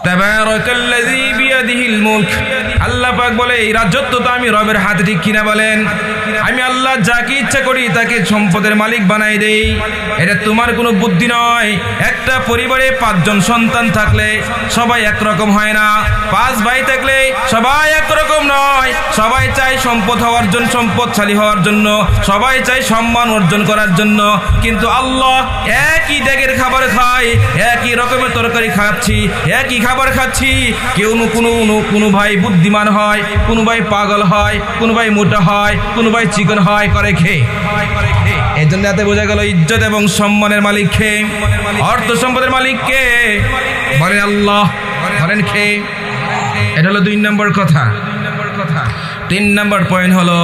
তাবারাকাল্লাযী বিয়াদিহিল মুলক। আল্লাহ পাক বলে এই রাজত্ব তো আমি রবের হাতে, ঠিক কিনা বলেন? আমি আল্লাহ যাকে ইচ্ছা করি তাকে সম্পদের মালিক বানাই দেই। এটা তোমার কোনো বুদ্ধি নয়। একটা পরিবারে 5 জন সন্তান থাকলে সবাই একরকম হয় না। 5 ভাই থাকলে সবাই একরকম নয়। সবাই চায় সম্পদ হওয়ার জন্য, সম্পদশালী হওয়ার জন্য, সবাই চায় সম্মান অর্জন করার জন্য। কিন্তু আল্লাহ একই ডেগের খাবার খায়, একই রকমের তরকারি খাচ্ছি, একই খাবার খাচ্ছি। কোনো ভাই বুদ্ধিমান হয়, কোনো ভাই পাগল হয়, কোনো ভাই মোটা হয়, কোনো ভাই চিকন হয় করে খেয়ে। এই জন্য এতে বোঝা গেল ইজ্জত এবং সম্মানের মালিক কে? অর্থ সম্পদের মালিক কে? বলেন আল্লাহ। বলেন কে? এটা হলো 2 নম্বর কথা। 3 নম্বর পয়েন্ট হলো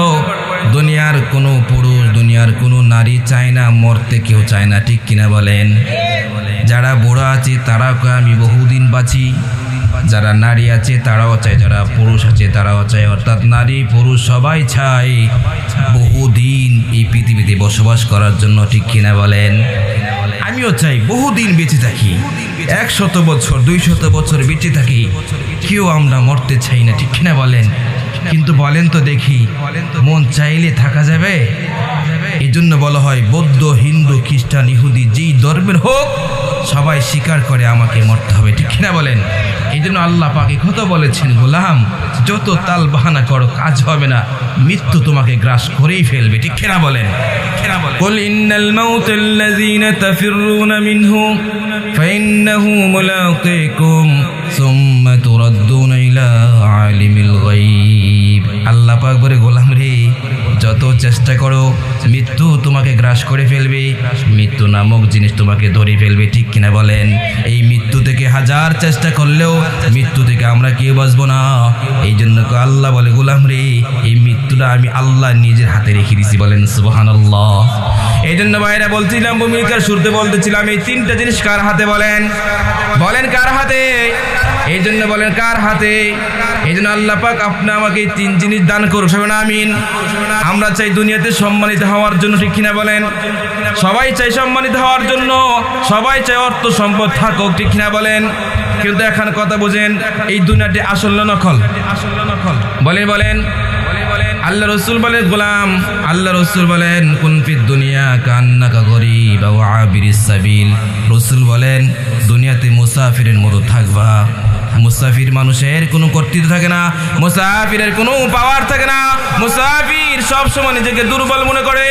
দুনিয়ার কোনো পুরুষ, দুনিয়ার কোনো নারী চায় না মরতে, কেউ চায় না, ঠিক কিনা বলেন? যারা বুড়ো আছে তারাও কয় আমি বহুদিন বাঁচি, যারা নারী আছে তারাও চায়, যারা পুরুষ আছে তারাও চায়। অর্থাৎ নারী পুরুষ সবাই চায় বহুদিন এই পৃথিবীতে বসবাস করার জন্য, ঠিক কিনা বলেন? আমিও চাই বহুদিন বেঁচে থাকি, 100 বছর 200 বছর বেঁচে থাকি। কেউ আমরা মরতে চাই না, ঠিক কিনা বলেন? কিন্তু বলেন তো দেখি, মন চাইলে থাকা যাবে? এই জন্য বলা হয় বৌদ্ধ, হিন্দু, খ্রিস্টান, ইহুদি যেই ধর্মের হোক সবাই স্বীকার করে আমাকে মরতে হবে, ঠিক কিনা বলেন? এই জন্য আল্লাহ পাক কথা বলেছেন, গোলাম যত তাল বাহানা করো কাজ হবে না, মৃত্যু তোমাকে গ্রাস করেই ফেলবে, ঠিক কিনা বলেন? কুল ইন্নাল মাউতাল্লাযীনা তাফিররুনা মিনহু ফাইন্নাহু মুলাকীকুম সুম্মা তুরাদ্দুনা ইলা আলিমিল গায়ব। আল্লাহ পাক বলে, গোলাম রে যত চেষ্টা করো মৃত্যু তোমাকে গ্রাস করে ফেলবে, মৃত্যু নামক জিনিস তোমাকে ধরে ফেলবে, ঠিক কিনা বলেন? এই মৃত্যু থেকে হাজার চেষ্টা করলেও মৃত্যু থেকে আমরা কেউ বাঁচবো না। এই জন্য আল্লাহ বলে, গোলাম রে এই মৃত্যুটা আমি আল্লাহ নিজের হাতে রেখে দিয়েছি। বলেন সুবহানাল্লাহ। এই জন্য ভাইরা বলছিলাম, ভূমিকার শুরুতে বলতেছিলাম এই 3টা জিনিস কার হাতে? বলেন বলেন কার হাতে? এই জন্য বলেন কার হাতে? এই জন্য আল্লাহ পাক আপনি আমাকে এই 3 জিনিস দান করুন, সবাই আমিন। আমরা চাই দুনিয়াতে সম্মানিত হওয়ার জন্য, ঠিক কিনা বলেন? সবাই চাই সম্মানিত হওয়ার জন্য, সবাই চাই অর্থ সম্পদ থাকুক, ঠিক কিনা বলেন? কিন্তু এখন কথা বুঝেন, এই দুনিয়াটি আসল না নকল? বলেন বলেন। আল্লাহ রসুল বলেন, গোলাম আল্লাহ রসুল বলেন কুন ফিদ দুনিয়া কান্নাকা গরীব ওয়া আবিরিস সাবিল। রসুল বলেন দুনিয়াতে মুসাফিরের মতো থাকবা। মুসাফির মানুষের কোনো কর্তৃত্ব থাকে না, মুসাফিরের কোনো পাওয়ার থাকে না। মুসাফির সবসময় নিজেকে দুর্বল মনে করে,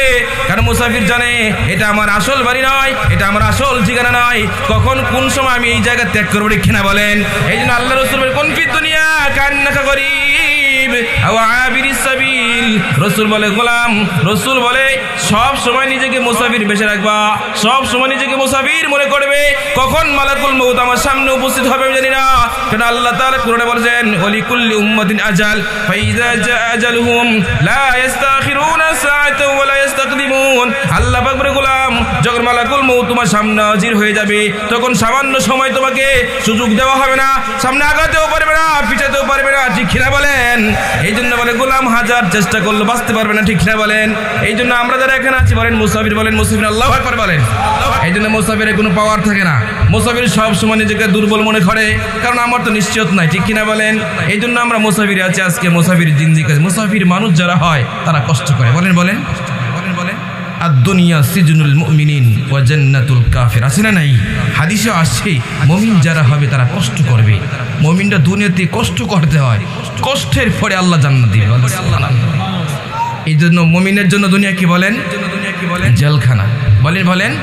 কারণ মুসাফির জানে এটা আমার আসল বাড়ি নয়, এটা আমার আসল ঠিকানা নয়, কখন কোন সময় আমি এই জায়গা ত্যাগ করবো, ঠিক কিনা বলেন? এই জন্য আল্লাহ রসুল বলেন কুন ফিদ দুনিয়া কান্নাকা গরীব ওয়া আবিরিস সাবিল। রসুল বলে, গোলাম রসুল বলে সব সময় নিজেকে মুসাফির বেশে রাখবা, সব সময় নিজেকে মুসাফির মনে করবে। কখন মালাকুল মউত আমার সামনে উপস্থিত হবে আমি জানি না, কারণ আল্লাহ তাআলা কোরআনে বলেছেন ওয়ালিকুল্লি উম্মাতিন আজাল ফাইযা জা আজালুহুম লা ইস্তাখিরুনা সাআতাও ওয়া লা ইস্তাকদিমুন। আল্লাহ পাক বলে, গোলাম যখন মালাকুল মউত তোমার সামনে হাজির হয়ে যাবে তখন সামান্য সময় তোমাকে সুযোগ দেওয়া হবে না, সামনে আগাতেও পারবে না, পিছাতেও পারবে না, ঠিক কিনা বলেন? এই জন্য বলে গোলাম হাজার চেষ্টা করলে বাঁচতে পারবে না, ঠিক কিনা বলেন? এই জন্য আমরা যারা এখানে আছি বলেন মুসাফির, বলেন মুসাফির, আল্লাহু আকবার বলেন। এই জন্য মুসাফিরের কোনো পাওয়ার থাকে না। মুসাফির সব সময় নিজেকে দুর্বল মনে করে, কারণ আমার তো নিশ্চয়তা নাই, ঠিক কিনা বলেন? এই জন্য আমরা মুসাফিরে আছি আজকে। মুসাফির জিন্দিগি, মুসাফির মানুষ যারা হয় তারা কষ্ট করে। বলেন বলেন বলেন। আদ-দুনিয়া সিজনুল মুমিনিন ওয়া জান্নাতুল কাফির। আছে না নাই? হাদিসে আসছে মুমিন যারা হবে তারা কষ্ট করবে। মুমিনরা দুনিয়াতে কষ্ট করতে হয়, কষ্টের পরে আল্লাহ জান্নাত দিবে। এই জন্য মুমিনের জন্য দুনিয়া কি বলেন? জেলখানা। বলেন বলেন।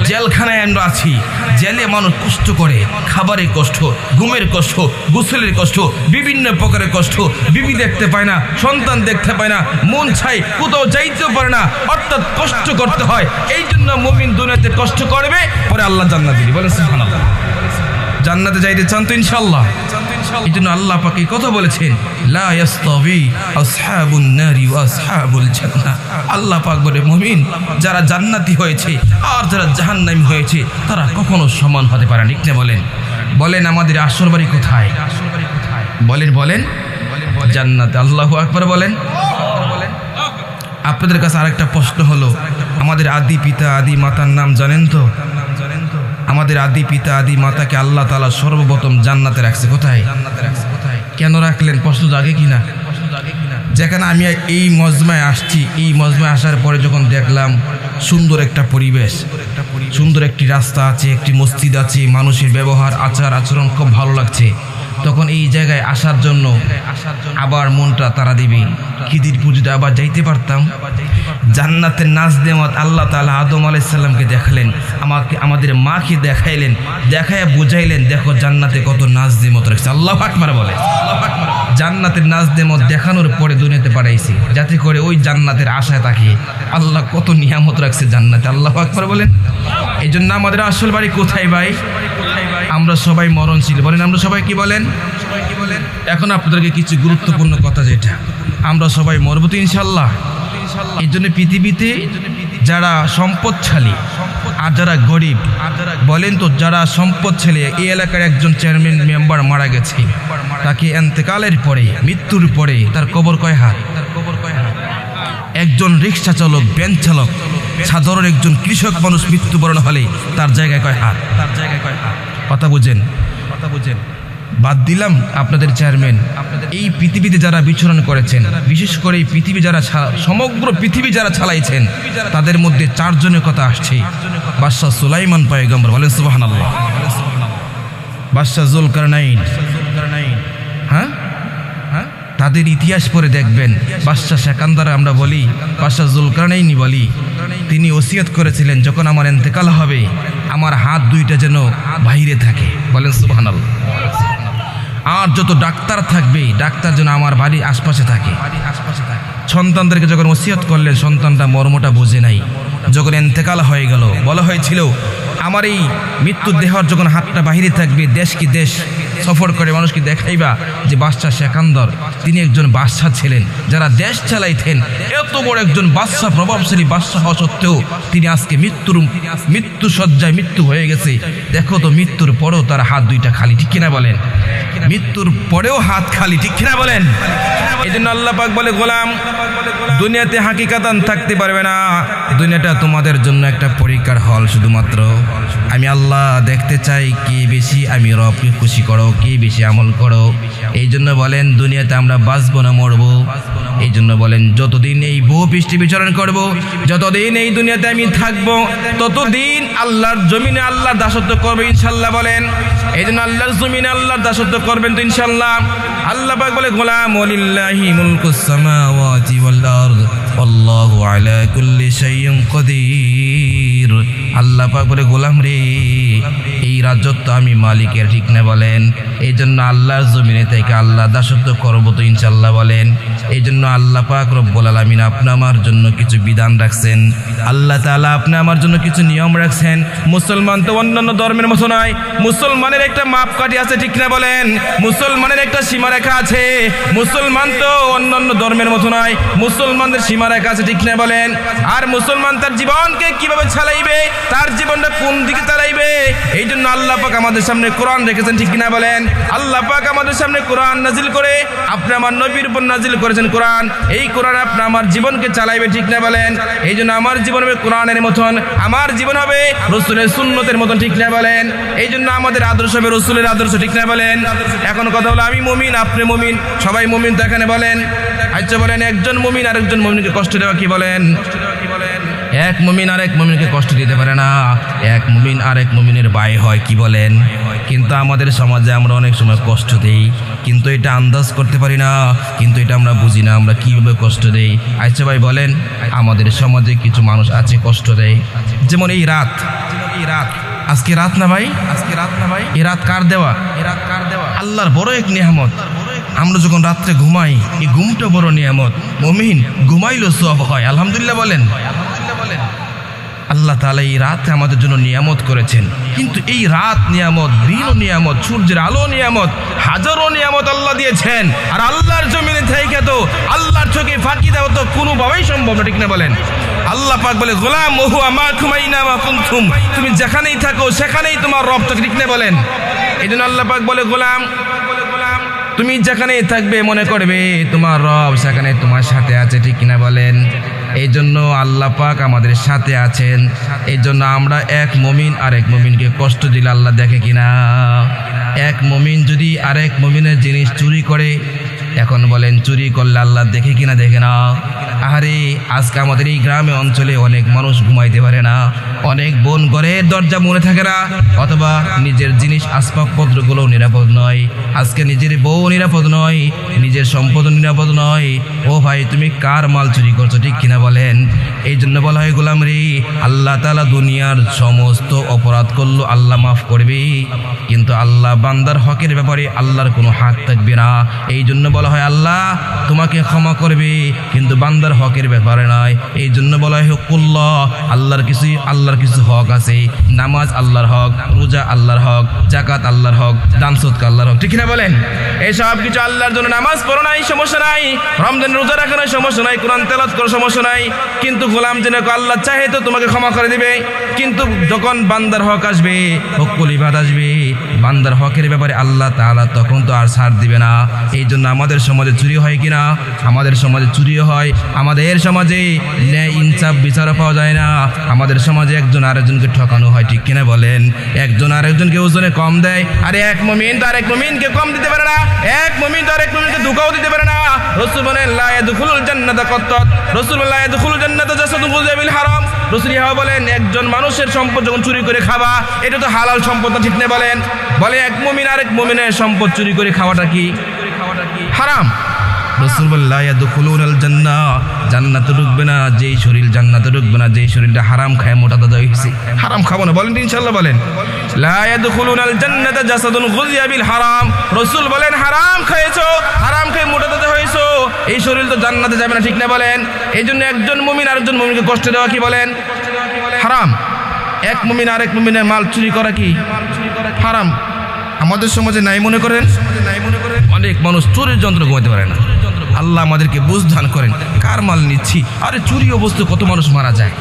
জেলখানায় আমরা আছি, জেলে মানুষ কষ্ট করে, খাবারের কষ্ট, ঘুমের কষ্ট, গোসলের কষ্ট, বিভিন্ন প্রকারের কষ্ট, বিবি দেখতে পায় না, সন্তান দেখতে পায় না, মন চাই কোথাও যাইতেও পারে না, অর্থাৎ কষ্ট করতে হয়। এই জন্য মুমিন দুনিয়াতে কষ্ট করবে, পরে আল্লাহ জান্নাত দিবে। বলেন সুবহানাল্লাহ। জান্নাতে যাইতে চান তো ইনশাআল্লাহ? এই জন্য আল্লাহ পাক এই কথা বলেছেন, লা ইয়াস্তাবি আসহাবুন নারি ওয়া আসহাবুল জান্নাহ। আল্লাহ পাক বলে মুমিন যারা জান্নাতি হয়েছে আর যারা জাহান্নামী হয়েছে তারা কখনো সমান হতে পারে না, ঠিক না বলেন? বলেন আমাদের আসল বাড়ি কোথায়? বলেন বলেন। জান্নাতে। আল্লাহু আকবার বলেন। আপনাদের কাছে আরেকটা প্রশ্ন হলো, আমাদের আদি পিতা আদি মাতার নাম জানেন তো? আমাদের আদি পিতা আদি মাতাকে আল্লাহ তাআলা সর্বপ্রথম জান্নাতে রাখছে। কোথায়? কেন রাখলেন? প্রশ্ন জাগে কিনা? যেখানে আমি এই মজমায় আসছি, এই মজমায় আসার পরে যখন দেখলাম সুন্দর একটা পরিবেশ, সুন্দর একটি রাস্তা আছে, একটি মসজিদ আছে, মানুষের ব্যবহার আচার আচরণ খুব ভালো লাগছে, তখন এই জায়গায় আসার জন্য আবার মনটা তাড়া দিবে। খিদির পুজোতে আবার যাইতে পারতাম। জান্নাতের নাজ নেয়ামত আল্লাহ তাআলা আদম আলাইহিস সালামকে দেখালেন, আমাদের মাকে দেখাইলেন, দেখায় বুঝাইলেন দেখো জান্নাতে কত নাজ নেয়ামত রাখছে। আল্লাহু আকবার বলে। জান্নাতের নাজ নেয়ামত দেখানোর পরে দুনিয়াতে পাঠাইছি যাতে করে ওই জান্নাতের আশায় তাকে আল্লাহ কত নিয়ামত রাখছে জান্নাতে। আল্লাহু আকবার বলেন। এই জন্য আমাদের আসল বাড়ি কোথায় ভাই? আমরা সবাই মরণশীল, বলেন আমরা সবাই কি বলেন? এখন আপনাদেরকে কিছু গুরুত্বপূর্ণ কথা, যেটা আমরা সবাই মরব তো ইনশাল্লাহ। এই জন্য পৃথিবীতে যারা সম্পদশালী আর যারা গরিব, বলেন তো যারা সম্পদশালী, এই এলাকার একজন চেয়ারম্যান মেম্বার মারা গেছে, তাকে এন্তেকালের পরে, মৃত্যুর পরে তার কবর কয় হাত? একজন রিক্সা চালক, ভ্যান চালক, সাধারণ একজন কৃষক মানুষ মৃত্যুবরণ হলে তার জায়গায় কয় হাত? কথা বুঝেন? বাদ দিলাম আপনাদের চেয়ারম্যান, এই পৃথিবীতে যারা বিচরণ করেছেন, বিশেষ করে এই পৃথিবী যারা সমগ্র পৃথিবী যারা চালাইছেন, তাদের মধ্যে 4 জনের কথা আসছে। বাদশাহ সুলাইমান পয়গম্বর, বলেন সুবহানাল্লাহ। বাদশাহ জুলকারনাইন, হ্যাঁ, তাদের ইতিহাস পড়ে দেখবেন। বাদশাহ সেকান্দার আমরা বলি, বাদশাহ জুলকারনাইনি বলি, তিনি ওসিয়ত করেছিলেন যখন আমার ইন্তেকাল হবে আমার হাত 2টা যেন বাইরে থাকে, বলেন সুবহানাল্লাহ। আর যত ডাক্তার থাকবে, ডাক্তার যেন আমার বাড়ির আশপাশে থাকে। সন্তানদেরকে যখন ওসিয়ত করলেন, সন্তানটা মর্মটা বোঝে নাই। যখন ইন্তেকাল হয়ে গেল, বলা হয়েছিল আমার এই মৃত্যুর দেহর যখন হাতটা বাহিরে থাকবে, দেশ কি দেশ সফর করে মানুষকে দেখাইবা যে বাদশাহ সেকান্দর তিনি একজন বাদশাহ ছিলেন, যারা দেশ চালাইতেন। এত বড় একজন বাদশাহ, প্রভাবশালী বাদশাহ হওয়া সত্ত্বেও তিনি আজকে মৃত্যু সজ্জায় মৃত্যু হয়ে গেছে। দেখো তো, মৃত্যুর পরেও তার হাত 2টা খালি, ঠিক কিনা বলেন? মৃত্যুর পরেও হাত খালি, ঠিক কিনা বলেন? এই জন্য আল্লাহ পাক বলে, গোলাম দুনিয়াতে হাকিকাতান থাকতে পারবে না, দুনিয়াটা তোমাদের জন্য একটা পরীক্ষার হল শুধুমাত্র। আমি আল্লাহ দেখতে চাই কে বেশি আমি রবকে খুশি করো, কে বেশি আমল করো। এই জন্য বলেন দুনিয়াতে আমরা বাঁচবো না মরবো। এই জন্য বলেন যতদিন এই ভূপৃষ্ঠে বিচরণ করব, যতদিন এই দুনিয়াতে আমি থাকবো, ততদিন আল্লাহর জমিনে আল্লাহর দাসত্ব করবো ইনশাল্লাহ। বলেন এই জন্য আল্লাহর জমিনে আল্লাহর দাসত্ব করবেন তো ইনশাল্লাহ। আল্লাহ পাক বলে, গোলাম ওয়ালিল্লাহি মুলকুস সামাওয়াতি ওয়াল আরদ আল্লাহু আলা কুল্লি শাইইন কাদির। আল্লাহ পাক বলে, গোলাম রে এই রাজত্ব আমি মালিকের, ঠিক না বলেন? এই জন্য আল্লাহর জমিনে থেকে আল্লাহ দাসত্ব করবো তো ইনশাল্লাহ। বলেন এই জন্য আল্লাহ পাক রব্বুল আলামিন আপনি আমার জন্য কিছু বিধান রাখছেন, আল্লাহ তাআলা আপনি আমার জন্য কিছু নিয়ম রাখছেন। মুসলমান তো অন্যান্য ধর্মের মতো নয়, মুসলমানের একটা মাপকাঠি আছে, ঠিক না বলেন? মুসলমানের একটা সীমারেখা আছে। মুসলমান তো অন্যান্য ধর্মের মতো নয়, মুসলমানদের সীমারেখা আছে, ঠিক না বলেন? আর মুসলমান তার জীবনকে কিভাবে চালাইবে, তার জীবনটা কোন দিকে চালাইবে, এই জন্য আল্লাহ পাক আমাদের সামনে কোরআন রেখেছেন, ঠিক কিনা বলেন? আল্লাহ পাক আমাদের সামনে কোরআন নাজিল করে আপনি আমার নবীর উপর নাজিল করেছেন কোরআন। এই কোরআন আপনি আমার জীবনকে চালাইবে, ঠিক না বলেন? এই জন্য আমার জীবন হবে কোরআনের মতন, আমার জীবন হবে রাসূলের সুন্নতের মতন, ঠিক না বলেন? এই জন্য আমাদের আদর্শ হবে রাসূলের আদর্শ, ঠিক না বলেন? এখন কথা হলো আমি মুমিন, আপনি মুমিন, সবাই মুমিন তো এখানে বলেন। আচ্ছা বলেন, একজন মুমিন আরেকজন মুমিনকে কষ্ট দেওয়া কি বলেন? এক মুমিন আরেক মুমিনকে কষ্ট দিতে পারে না, এক মুমিন আরেক মুমিনের ভাই হয়, কি বলেন? কিন্তু আমাদের সমাজে আমরা অনেক সময় কষ্ট দেই, কিন্তু এটা আন্দাজ করতে পারি না, কিন্তু এটা আমরা বুঝি না আমরা কিভাবে কষ্ট দেই। আচ্ছা ভাই বলেন, আমাদের সমাজে কিছু মানুষ আছে কষ্ট দেয়, যেমন এই রাত, আজকে রাত না ভাই, এই রাত কার দেওয়া? আল্লাহর বড় এক নিয়ামত। আমরা যখন রাত্রে ঘুমাই, এই ঘুমটা বড় নিয়ামত। মুমিন ঘুমাইলেও সওয়াব হয়, আলহামদুলিল্লাহ বলেন। আল্লাহ তাআলা এই রাতে আমাদের জন্য নিয়ামত করেছেন, কিন্তু এই রাত নিয়ামত, দিন নিয়ামত, সূর্যের আলো নিয়ামত, হাজারো নিয়ামত আল্লাহ দিয়েছেন। আর আল্লাহর জমিনে থেকে তো আল্লাহর চোখে ফাঁকি দেওয়া তো কোনোভাবেই সম্ভব না, ঠিক না বলেন? আল্লাহ পাক বলে, গোলাম ওহু আমাকুম আইনামা কুনতুম, তুমি যেখানেই থাকো সেখানেই তোমার রব থাকে, ঠিক না বলেন? এই জন্য আল্লাহ পাক বলে, গোলাম তুমি যেখানেই থাকবে মনে করবে তোমার রব সেখানে তোমার সাথে আছে, ঠিক কিনা বলেন? এই জন্য আল্লাহ পাক আমাদের সাথে আছেন। এই জন্য আমরা এক মুমিন আরেক মুমিনকে কষ্ট দিলে আল্লাহ দেখে কিনা? এক মুমিন যদি আরেক মুমিনের জিনিস চুরি করে, এখন বলেন চুরি করলে আল্লাহ দেখে কিনা? দেখে না। আরে আজকে আমাদের এই গ্রামে অঞ্চলে অনেক মানুষ ঘুমাইতে পারে না, অনেক বোন ঘরের দরজা মনে থাকে না, অথবা নিজের জিনিস আসবাবপত্রগুলো নিরাপদ নয়। আজকে নিজের বউ নিরাপদ নয়, নিজের সম্পদ নিরাপদ নয়। ও ভাই, তুমি কার মাল চুরি করছো, ঠিক কিনা বলেন? এই জন্য বলা হয় গোলাম রে, আল্লাহ তাআলা দুনিয়ার সমস্ত অপরাধ করলো আল্লাহ মাফ করবে, কিন্তু আল্লাহ বান্দার হকের ব্যাপারে আল্লাহর কোনো হাত থাকবে না। এই জন্য বলা হয় আল্লাহ তোমাকে ক্ষমা করবে, কিন্তু বান্দার হকের ব্যাপারে নয়। এই জন্য বলা হয় হকুল্লাহ, আল্লাহর কিছু হক আছে। নামাজ আল্লাহর হক, রোজা আল্লাহর হক, জাকাত আল্লাহর হক, দান সদকা আল্লাহর হক, ঠিক কিনা বলেন? এই সব কিছু আল্লাহর জন্য। নামাজ পড়ো নাই সমস্যা নাই, রমজান রোজা রাখো নাই সমস্যা নাই, কোরআন তেলাওয়াত করো সমস্যা নাই, কিন্তু গোলাম যেন আল্লাহ চাহে তো তোমাকে ক্ষমা করে দিবে। কিন্তু যখন বান্দার হক আসবে, হকুল ইবাদ আসবে, বান্দার হকের ব্যাপারে আল্লাহ তাআলা তখন তো আর ছাড় দিবে না। এই জন্য আমাদের সমাজে চুরি হয় কিনা? আমাদের সমাজে চুরিও হয়। আমাদের সমাজে ন্যায় ইনসাফ বিচার পাওয়া যায় না। আমাদের সমাজে একজন আরেকজনকে ঠকানো হয়, ঠিক কিনা বলেন? একজন আরেকজনকে ওজনে কম দেয়। আরে এক মুমিন তো আরেক মুমিনকে কম দিতে পারে না, এক মুমিন তো আরেক মুমিনকে ধোঁকাও দিতে পারে না। রাসূল বলেন লা ইয়াদখুলুল জান্নাতা কাত্তাত, রাসূল বলেন লা ইয়াদখুলুল জান্নাতা জাসাদুন গুযিয়া বিল হারাম। রাসূল বলেন একজন মানুষের সম্পদ যখন চুরি করে খাবা, এটা তো হালাল সম্পদ না, ঠিক না বলেন? বলে এক মুমিন আরেক মুমিনের সম্পদ চুরি করে খাওয়াটা কি? হারাম। রাসূল বলেন লা ইয়াদখুলুনাল জান্নাহ, জান্নাতে ঢুকবে না যেই শরীর, জান্নাতে ঢুকবে না যেই শরীরটা হারাম খায় মোটা তাজা হইছে। হারাম খাবো না, বলেন ইনশাআল্লাহ বলেন। লা ইয়াদখুলুনাল জান্নাতা জাসাদুন গুযিয়া বিল হারাম। রাসূল বলেন হারাম খাইছো, হারাম খেয়ে মোটা তাজা হইছো, এই শরীর তো জান্নাতে যাবে না, ঠিক না বলেন? এই জন্য একজন মুমিন আরেকজন মুমিনকে কষ্ট দেওয়া কি বলেন? হারাম। এক মুমিন আরেক মুমিনের মাল চুরি করা কি? হারাম। আমাদের সমাজে নাই মনে করেন, অনেক মানুষ চোরের যন্ত্র ঘুমাতে পারে না। আল্লাহ আমাদেরকে বুঝ দান করেন, কার মাল নিচ্ছি। আরে চুরি অবস্থা কত মানুষ মারা যায়,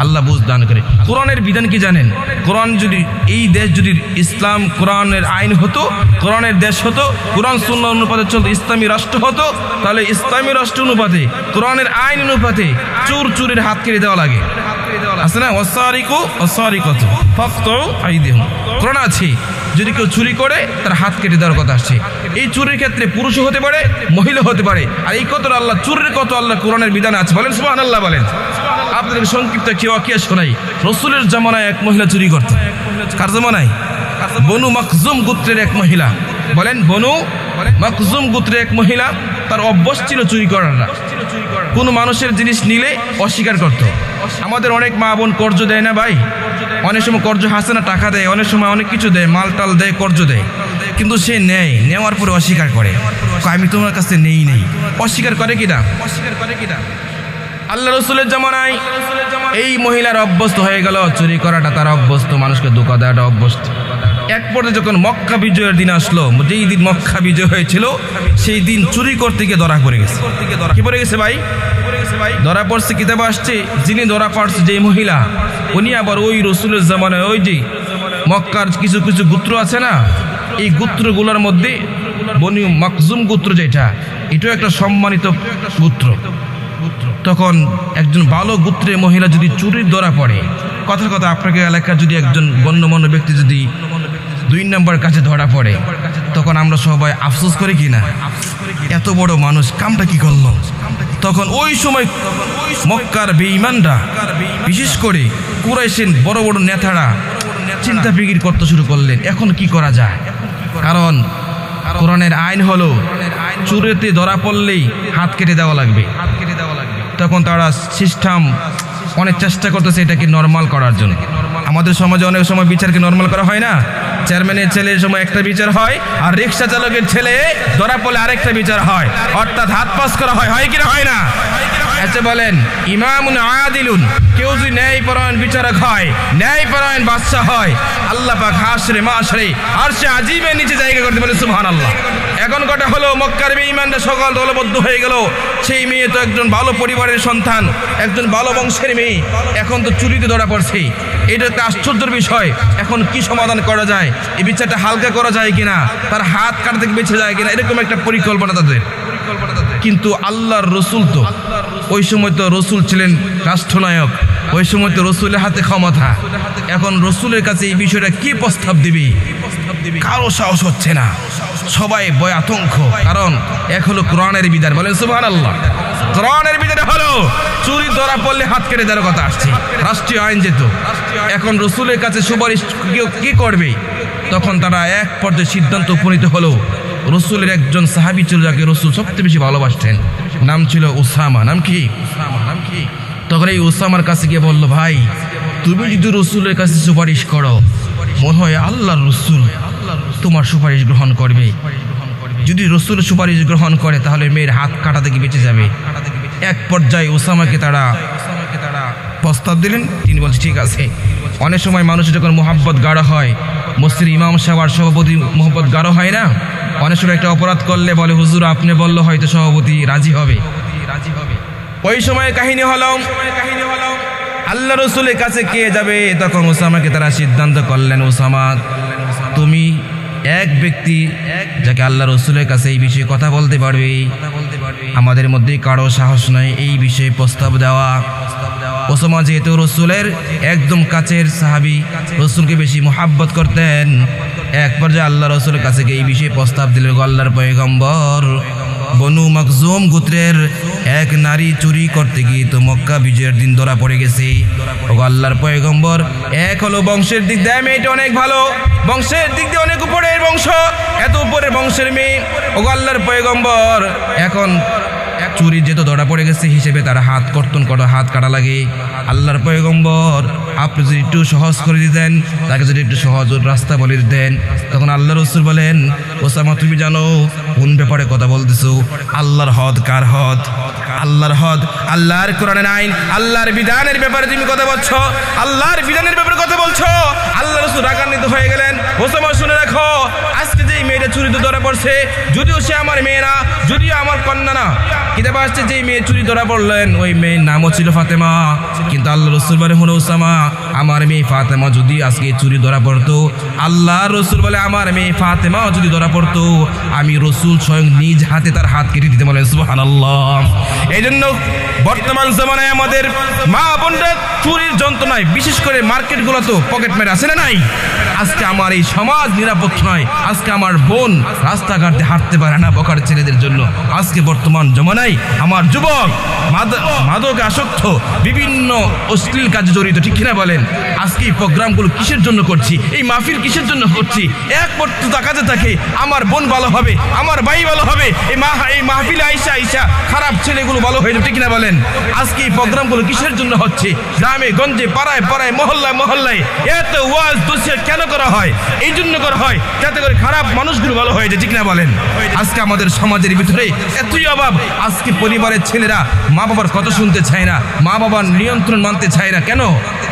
আল্লাহ বুঝ দান করে। কোরআনের বিধান কি জানেন? কোরআন যদি এই দেশ যদি ইসলাম কোরআনের আইন হতো, কোরআনের দেশ হতো, কোরআন সুন্নাহ অনুপাতে চলতো, ইসলামী রাষ্ট্র হতো, তাহলে ইসলামী রাষ্ট্র অনুপাতে, কোরআনের আইন অনুপাতে চোরের হাত কেটে দেওয়া লাগে। আছে না? ওয়াসারিকু ওয়াসারিকাতু ফাকতু আইদিহুম, কোরআন আছে। যদি কেউ চুরি করে তার হাত কেটে দেওয়ার কথা আসছে। এই চুরির ক্ষেত্রে পুরুষও হতে পারে, মহিলা হতে পারে। আর এই কত আল্লাহ চুরির কত আল্লাহ কোরআনের বিধান আছে, বলেন সুবহানাল্লাহ বলেন। আপনাদের সংক্ষিপ্ত কেউ শোনাই। রাসূলের জামানায় এক মহিলা চুরি করত। কার জামানায়? বনু মাখজুম গোত্রের এক মহিলা। বলেন বনু মাখজুম গোত্রের এক মহিলা, তার অভ্যাস ছিল চুরি করাটা। কোনো মানুষের জিনিস নিলে অস্বীকার করত। আমাদের অনেক মা বোন কর্জ দেয় না ভাই, অনেক সময় কর্জ হাসে না, টাকা দেয়, অনেক সময় অনেক কিছু দেয়, মাল টাল দেয়, কর্জ দেয়, কিন্তু সে নেয়, নেওয়ার পরে অস্বীকার করে, আমি তোমার কাছে নেই। অস্বীকার করে কিনা? আল্লাহ রাসূলের জামানায় এই মহিলার অভ্যস্ত হয়ে গেল চুরি করাটা, তার অভ্যস্ত, মানুষকে ধোঁকা দেওয়াটা অভ্যস্ত। এক পর্যায়ে যখন মক্কা বিজয়ের দিন আসলো, যেই দিন মক্কা বিজয় হয়েছিল, সেই দিন চুরি করতে গিয়ে ধরা পড়ে গেছে। কি পড়ে গেছে ভাই? ধরা পড়ছে, কিতাবে আসছে, যিনি ধরা পড়ছে যেই মহিলা, উনি আবার ওই রাসূলের জামানায় ওই যে মক্কার কিছু কিছু গোত্র আছে না, এই গোত্রগুলোর মধ্যে বনু মাখজুম গোত্র যেটা, এটাও একটা সম্মানিত গোত্র। তখন একজন ভালো গোত্রের মহিলা যদি চুরির ধরা পড়ে, কথা আপনাকে এলাকার যদি একজন গণ্যমান্য ব্যক্তি যদি 2 নম্বর কাছে ধরা পড়ে, তখন আমরা সবাই আফসোস করি কি না, এত বড় মানুষ কামটা কি করলো। তখন ওই সময় মক্কার বেঈমানরা, বিশেষ করে কুরাইশের বড় বড় নেতারা চিন্তা ফিকির করতে শুরু করলেন, এখন কি করা যায়। কারণ কোরআনের আইন হলো চুরিতে ধরা পড়লেই হাত কেটে দেওয়া লাগবে। তখন তারা সিস্টেম অনেক চেষ্টা করতেছে এটাকে নর্মাল করার জন্য। আমাদের সমাজে অনেক সময় বিচারকে নর্মাল করা হয় না। চেয়ারম্যানের ছেলের সময় একটা বিচার হয়, আর রিক্সা চালকের ছেলে ধরা পড়লে আরেকটা বিচার হয়, অর্থাৎ হাত পাস করা হয়। হয় কিনা? হয় না? আচ্ছা বলেন, ইমামুন আদিলুন, কেউ যদি ন্যায়পরায়ণ বিচারক হয়, ন্যায়পরায়ণ বাদশা হয়, আল্লাহ পাক হাসরে মাশরে আরশে আজিমের নিচে জায়গা করতে বলে সুবহানাল্লাহ। এখন কটা হলো, মক্কার বেঈমানরা সকল দলবদ্ধ হয়ে গেল। সেই মেয়ে তো একজন ভালো পরিবারের সন্তান, একজন ভালো বংশের মেয়ে, এখন তো চুরিতে ধরা পড়ছে। এটা একটা আশ্চর্যের বিষয়। এখন কি সমাধান করা যায়? এই বিচারটা হালকা করা যায় কিনা, তার হাত কাটা থেকে বেঁচে যায় কিনা, এরকম একটা পরিকল্পনা তাদের। কিন্তু আল্লাহর রসুল তো ওই সময় তো রসুল ছিলেন রাষ্ট্রনায়ক, ওই সময় তো রসুলের হাতে ক্ষমতা। এখন রসুলের কাছে এই বিষয়টা কি প্রস্তাব দিবি, কারো সাহস হচ্ছে না, সবাই ভয় আতঙ্ক। কারণ এক হলো কোরআনের বিধান, বলেন সুবহানাল্লাহ। কোরআনের বিধান হলো চুরি ধরা পড়লে হাত কেটে দেওয়ার কথা আসছে, রাষ্ট্রীয় আইন যেত। এখন রসুলের কাছে সুপারিশ কি করবে? তখন তারা এক পর্যায়ে সিদ্ধান্ত উপনীত হলো, রসুলের একজন সাহাবী ছিল যাকে রসুল সবচেয়ে বেশি ভালোবাসতেন, নাম ছিল উসামা। নাম কি? তখন এই উসামার কাছে গিয়ে বলল, ভাই তুমি যদি রসুলের কাছে সুপারিশ করো, মনে হয় আল্লাহর রসুল তোমার সুপারিশ গ্রহণ করবে। যদি রসুল সুপারিশ গ্রহণ করে তাহলে মেয়ের হাত কাটা থেকে বেঁচে যাবে। এক পর্যায়ে উসামাকে তারা প্রস্তাব দিলেন, তিনি বলছেন ঠিক আছে। অনেক সময় মানুষের যখন মোহাব্বত গাঢ় হয়, মসজিদের ইমাম সাহেব আর সভাপতি মোহাব্বত গাঢ় হয় না, অনেক সময় একটা অপরাধ করলে বলে হুজুর আপনি বললে হয়তো সভাপতি রাজি হবে। ওই সময় কাহিনী হলো আল্লাহ রসুলের কাছে কে যাবে? তখন উসামাকে তারা সিদ্ধান্ত করলেন, উসামা তুমি এক ব্যক্তি যাকে আল্লাহ রসুলের কাছে এই বিষয়ে কথা বলতে পারবে। আমাদের মধ্যে কারো সাহস নাই এই বিষয়ে প্রস্তাব দেওয়া। উসামা যেহেতু রসুলের একদম কাছের সাহাবী, রসুলকে বেশি মোহাব্বত করতেন, এক পর্যায়ে আল্লাহ রসুলের কাছে এই বিষয়ে প্রস্তাব দিলেন, আল্লাহর পয়গম্বর বনু মাখজুম গোত্রের এক নারী চুরি করতে গিয়ে তো মক্কা বিজয়ের দিন ধরা পড়ে গেছে। ও আল্লাহর পয়গম্বর, এক হলো বংশের দিক দিয়ে মেয়েটা অনেক ভালো, বংশের দিক দিয়ে অনেক উপরের বংশ, এত উপরের বংশের মেয়ে। ও আল্লাহর পয়গম্বর, এখন চুরি যেহেতু ধরা পড়ে গেছে হিসেবে তারা হাত কর্তন করা, হাত কাটা লাগে। আল্লাহর পয়গম্বর আপনি যদি একটু সহজ করে দিতেন, তাকে যদি একটু সহজ রাস্তা বলে দিতেন। তখন আল্লাহ রসুল বলেন, ওসামা তুমি জানো কোন ব্যাপারে কথা বলতেছো? আল্লাহর হদ কার হদ? আল্লাহর হদ, আল্লাহর কোরআনের আইন, আল্লাহর বিধানের ব্যাপারে তুমি কথা বলছো, আল্লাহর বিধানের ব্যাপারে কথা বলছো। আল্লাহ রসুল রাগান্বিত হয়ে গেলেন, ওসামা শুনে রাখো, আজকে যে মেয়েটা চুরিতে ধরা পড়ছে, যদিও সে আমার মেয়ে না, যদিও আমার কন্যা না, কিতাবে আসছে যে মেয়ে চুরি ধরা পড়লেন ওই মেয়ের নামও ছিল ফাতেমা। কিন্তু আল্লাহ রসুল বলে, হলো ওসামা আমার মেয়ে ফাতেমা যদি আজকে চুরি ধরা পড়তো, আল্লাহ রসুল বলে আমার মেয়ে ফাতেমা যদি ধরা পড়তো, আমি রসুল স্বয়ং নিজ হাতে তার হাত কেটে দিতে। বলেন সুবহানাল্লাহ। এই জন্য বর্তমান জমানায় আমাদের মা বোনরা চুরির যন্ত্রণায়, বিশেষ করে মার্কেটগুলো তো পকেট মেরে আসে না নাই। আজকে আমার এই সমাজ নিরাপদ নয়, আজকে আমার বোন রাস্তাঘাটে হাঁটতে পারে না বকার ছেলেদের জন্য। আজকে বর্তমান জমানায় আমার যুবক মাদক আসক্ত, বিভিন্ন অশ্লীল কাজে জড়িত, ঠিক কিনা বলেন? আজকে এই প্রোগ্রামগুলো কিসের জন্য করছি, এই মাহফিল কিসের জন্য করছি? এক পর্যন্ত তাকাতে থাকে আমার বোন ভালো হবে, আমার ভাই ভালো হবে, এই মাহফিলে আইসা খারাপ ছেলেগুলো ভালো হয়ে যাবে, ঠিক কিনা বলেন? আজকে এই প্রোগ্রামগুলো কিসের জন্য হচ্ছে? গ্রামে গঞ্জে পাড়ায় পাড়ায় মহল্লায় মহল্লায় এত ওয়াজ দুসিয়া কেন করা হয়? এই জন্য করা হয় যাতে করে খারাপ মানুষগুলো ভালো হয়ে যায়, ঠিক না বলেন? আজকে আমাদের সমাজের ভিতরে এতই অভাব, আজকে পরিবারের ছেলেরা মা বাবার কথা শুনতে চায় না, মা বাবার নিয়ন্ত্রণ মানতে চায় না। কেন?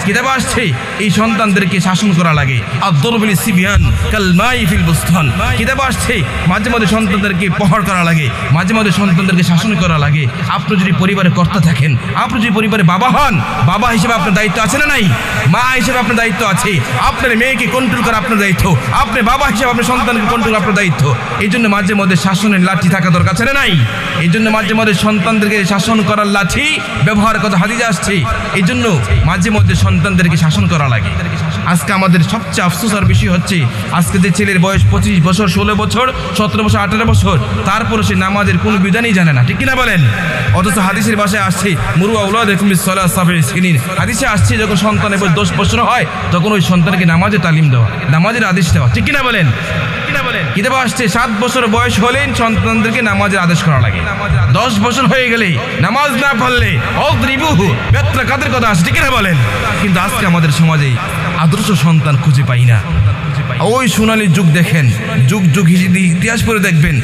কিতাবে আসছে এই সন্তানদেরকে শাসন করা লাগে, আদ-দরবুল সিবিয়ান কাল মাই ফিল বুস্তান। কিতাবে আসছে মাঝে মাঝে সন্তানদেরকে প্রহার করা লাগে, মাঝে মাঝে সন্তানদেরকে শাসন করা লাগে। আপনি যদি পরিবারের কর্তা থাকেন, আপনি যদি পরিবারের বাবা হন, বাবা হিসেবে আপনার দায়িত্ব আছে না নাই? মা হিসেবে আপনার দায়িত্ব আছে, আপনার মেয়েকে কন্ট্রোল করা আপনার দায়িত্ব, আপনি বাবা হিসেবে আপনার সন্তানকে কন্ট্রোল আপনার দায়িত্ব। এই জন্য মাঝে মধ্যে শাসনের লাঠি থাকা দরকার আছে না নাই? এই জন্য মাঝে মধ্যে সন্তানদেরকে শাসন করার লাঠি ব্যবহার কথা হাদিসে আসছে। এই জন্য মাঝে মধ্যে সন্তানদেরকে শাসন করা লাগে। আজকে আমাদের সবচেয়ে আফসোসের বিষয় হচ্ছে আজকে যে ছেলের বয়স 25 বছর, 16 বছর, 17 বছর, 18 বছর, তারপরে সে নামাজের কোনো বিধানই জানে না, ঠিক কিনা বলেন? অথচ হাদিসের ভাষায় আসছে মুরু আউলাদাকুম বিস-সালাত সাবঈ সিনিন, হাদিসে আসছে যখন সন্তানের বয়স 10 বছর হয় তখন ওই সন্তানকে নামাজে তালিম দেওয়া, নামাজের আদেশ দেওয়া, ঠিক কিনা বলেন? কিতাবে আসছে 7 বছর বয়স হলেই সন্তানদেরকে নামাজের আদেশ করা লাগে। 10 বছর হয়ে গেলে নামাজ না পড়লে অদ্রিবুহু বেত্রা কাদের কথা আসছে, ঠিক কিনা বলেন? কিন্তু আজকে আমাদের সমাজে আদর্শ সন্তান খুঁজে পাই না। ওই সোনালী যুগ দেখেন, যুগ ইতিহাস পড়ে দেখবেন,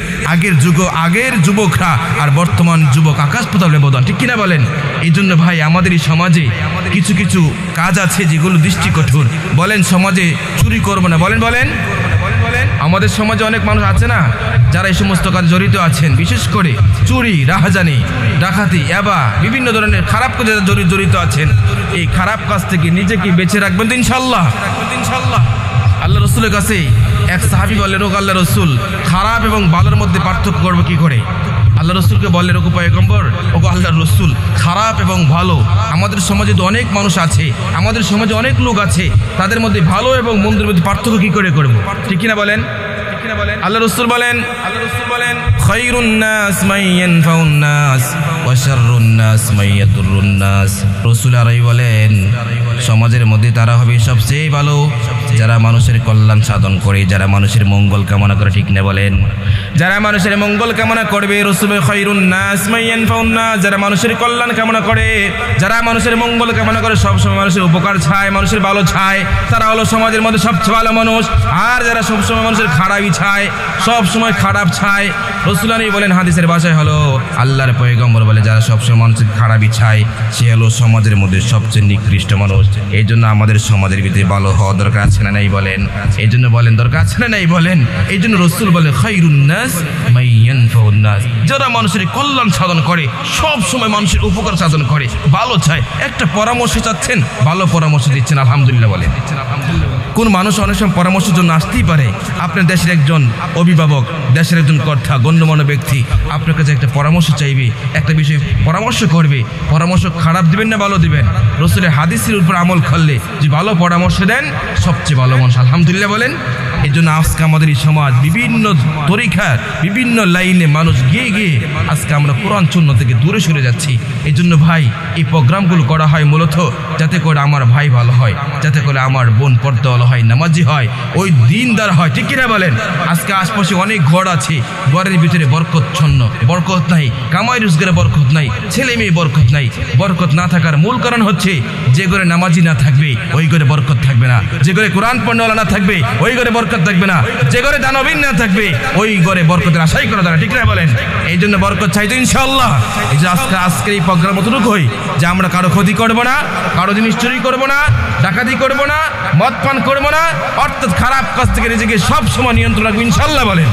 আগের যুবকরা আর বর্তমান যুবক আকাশ পাতাল ব্যবধান, ঠিক কিনা বলেন? এই জন্য ভাই আমাদের এই সমাজে কিছু কিছু কাজ আছে যেগুলো দৃষ্টি কঠোর। বলেন সমাজে চুরি করবো না, বলেন আমাদের সমাজে অনেক মানুষ আছে না যারা এই সমস্ত কাজ জড়িত আছেন, বিশেষ করে চুরি, রাহাজানি, ডাকাতি, এবা বিভিন্ন ধরনের খারাপ কাজে জড়িত আছেন। এই খারাপ কাজ থেকে নিজেকে বেঁচে রাখবেন তো ইনশাআল্লাহ। আল্লাহ রসুলের কাছে এক সাহাবী বললেন, ও আল্লাহ রসুল, খারাপ এবং ভালোর মধ্যে পার্থক্য করবো কি করে? আল্লাহ রসুলকে বললেন ওগো পয়গম্বর, ওগো আল্লাহর রসুল, খারাপ এবং ভালো আমাদের সমাজে তো অনেক মানুষ আছে, আমাদের সমাজে অনেক লোক আছে, তাদের মধ্যে ভালো এবং মন্দের মধ্যে পার্থক্য কি করে করবো? ঠিক কিনা বলেন? আল্লাহ রসুল বলেন খায়রুন নাস মান ইয়ানফাউন নাস ওয়া শাররুন নাস মান ইয়াদুররুন নাস। রাসূল আরবি বলেন সমাজের মধ্যে তারা হবে সবচেয়ে ভালো যারা মানুষের কল্যাণ সাধন করে, যারা মানুষের মঙ্গল কামনা করে। ঠিক না বলেন? যারা মানুষের মঙ্গল কামনা করবে। রাসূল খায়রুন নাস মান ইয়ানফাউন নাস, যারা মানুষের কল্যাণ কামনা করে, যারা মানুষের মঙ্গল কামনা করে, সবসময় মানুষের উপকার চায়, মানুষের ভালো চায়, তারা হলো সমাজের মধ্যে সবচেয়ে ভালো মানুষ। আর যারা সবসময় মানুষের খারাপই চায়, সব সময় খারাপ চায়, রাসূলুল্লাহ বলেন হাদিসের ভাষায় হলো আল্লাহর পয়গম্বর বলে যারা সবসময় মানুষের খারাপই চায় সে হলো সমাজের মধ্যে সবচেয়ে নিকৃষ্ট মানুষ। এই জন্য আমাদের সমাজের ভিতরে ভালো হওয়া দরকার আছে না নাই বলেন? এই জন্য বলেন দরকার আছে না নাই বলেন? এই জন্য রাসূল বলে খায়রুন নাস মান ইয়ানফাউন নাস, যারা মানুষের কল্যাণ সাধন করে, সব সময় মানুষের উপকার সাধন করে, ভালো চায়। একটা পরামর্শ চাচ্ছেন, ভালো পরামর্শ দিচ্ছেন, আলহামদুলিল্লাহ বলেন। কোন মানুষ অনেক সময় পরামর্শের জন্য আসতেই পারে। আপনার দেশের একজন অভিভাবক, দেশের একজন কর্তা, গণ্যমান্য ব্যক্তি আপনার কাছে একটা পরামর্শ চাইবে, একটা বিষয়ে পরামর্শ করবে। পরামর্শ খারাপ দিবেন না ভালো দিবেন? রাসূলের হাদিসের উপর আমল করলে যে ভালো পরামর্শ দেন সবচেয়ে ভালো মানুষ, আলহামদুলিল্লাহ বলেন। এই জন্য আজকে আমাদের এই সমাজ বিভিন্ন তরিকার বিভিন্ন লাইনে মানুষ গিয়ে গিয়ে আজকে আমরা কোরআন সুন্নাহ থেকে দূরে সরে যাচ্ছি। এই জন্য ভাই এই প্রোগ্রামগুলো করা হয় মূলত যাতে করে আমার ভাই ভালো হয়, যাতে করে আমার বোন পর্দা ভালো হয়, নামাজি হয়, ওই দিনদার হয়। ঠিক কিনা বলেন? আজকে আশপাশে অনেক ঘর আছে, ঘরের ভিতরে বরকত ছন্ন, বরকত নাই, কামাই রোজগারে বরকত নাই, ছেলে মেয়ে বরকত নাই। বরকত না থাকার মূল কারণ হচ্ছে যে ঘরে নামাজি না থাকবে ওই ঘরে বরকত থাকবে না, যে ঘরে কোরআন পড়নেওয়ালা না থাকবে ওই ঘরে বরকত থাকবে না, যে ঘরে দানবীর না থাকবে ওই ঘরে বরকতের আশাই করা যায় না। ঠিক না বলেন? এই জন্য বরকত চাইতো ইনশাআল্লাহ। এই যে আজকের এই প্রোগ্রাম অতটুকু হই যে আমরা কারো ক্ষতি করবো না, কারো জিনিস চুরি করবো না, ডাকাতি করবো না, মদ পান করবো না, অর্থাৎ খারাপ কাজ থেকে নিজেকে সব সময় নিয়ন্ত্রণ রাখবো ইনশাআল্লাহ বলেন।